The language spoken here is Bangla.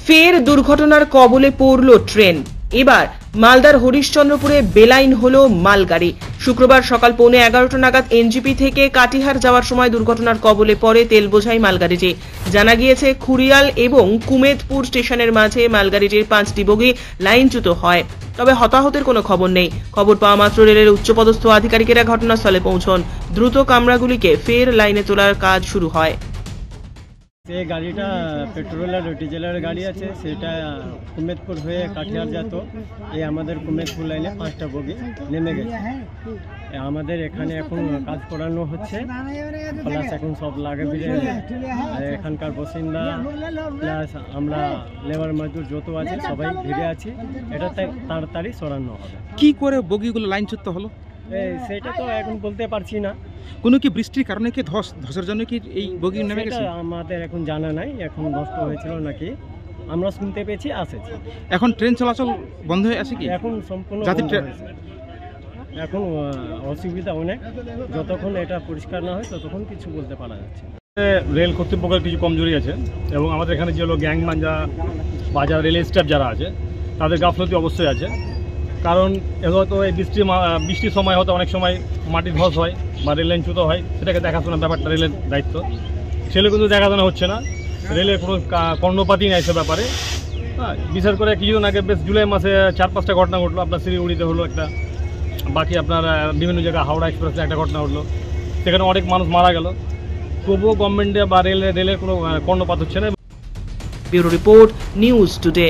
ফের দুর্ঘটনার কবলে পড়ল ট্রেন। এবার মালদার হরিশ্চন্দ্রপুরে বেলাইন হলো মালগাড়ি। শুক্রবার সকাল 11:15 নাগাদ এনজিপি থেকে কাটিহার যাওয়ার সময় দুর্ঘটনার কবলে পড়ে তেল বোঝাই মালগাড়িটি। জানা গিয়েছে খুরিয়াল এবং কুমেদপুর স্টেশনের মাঝে মালগাড়িটির 5টি বগি লাইনচ্যুত হয়, তবে হতাহতের কোনো খবর নেই। খবর পাওয়া মাত্র রেলের উচ্চপদস্থ আধিকারিকেরা ঘটনাস্থলে পৌঁছন। দ্রুত কামরাগুলিকে ফের লাইনে তোলার কাজ শুরু হয়। যে গাড়িটা পেট্রোল আর ডিজেলের গাড়ি আছে, সেটা কুমেদপুর হয়ে কাঠিয়ার যেত। এই আমাদের কুমেদপুর লাইনে 5টা বগি নেমে গেছে। আমাদের এখানে এখন কাজ করানো হচ্ছে, প্লাস এখন সব লাগে ভিড়ে এখানকার বাসিন্দা প্লাস আমরা লেবার মজদুর যত আছে সবাই ভিড়ে আছি। এটা তাড়াতাড়ি সরানো হবে। কি করে বগিগুলো লাইনচ্যুত হলো সেটা তো এখন বলতে পারছি না। কোনো কি বৃষ্টির কারণে কি ধসের জন্য কি এই বগি নেমে গেছে? আমাদের এখন জানা নাই এখন নষ্ট হয়েছিল নাকি, আমরা শুনতে পেয়েছি আসেছি। এখন ট্রেন চলাচল বন্ধ হয়ে আছে কি? এখন সম্পূর্ণ এখন অসুবিধা অনেক, যতক্ষণ এটা পরিষ্কার না হয় ততক্ষণ কিছু বলতে পারা যাচ্ছে। রেল কর্তৃপক্ষের কিছু কমজোরি আছে এবং আমাদের এখানে যে হলো গ্যাংম্যান যারা বা যারা রেলের স্টাফ যারা আছে তাদের গাফলতি অবশ্যই আছে। কারণ হয়তো এই বৃষ্টির সময় হয়তো অনেক সময় মাটির ধস হয় বা রেল লাইন চ্যুত হয়, সেটাকে দেখাশোনার ব্যাপারটা রেলের দায়িত্ব। সেগুলো কিন্তু দেখাশোনা হচ্ছে না, রেলের কোনো কর্ণপাতই নেই সে ব্যাপারে। হ্যাঁ, বিশেষ করে কিছুদিন আগে বেশ জুলাই মাসে 4-5টা ঘটনা ঘটলো। আপনার শিলিগুড়িতে হলো একটা, বাকি আপনার বিভিন্ন জায়গায় হাওড়া এক্সপ্রেসে একটা ঘটনা ঘটলো, সেখানে অনেক মানুষ মারা গেল। তবুও গভর্নমেন্টে বা রেলের কোনো কর্ণপাত হচ্ছে না। Bureau report, news today.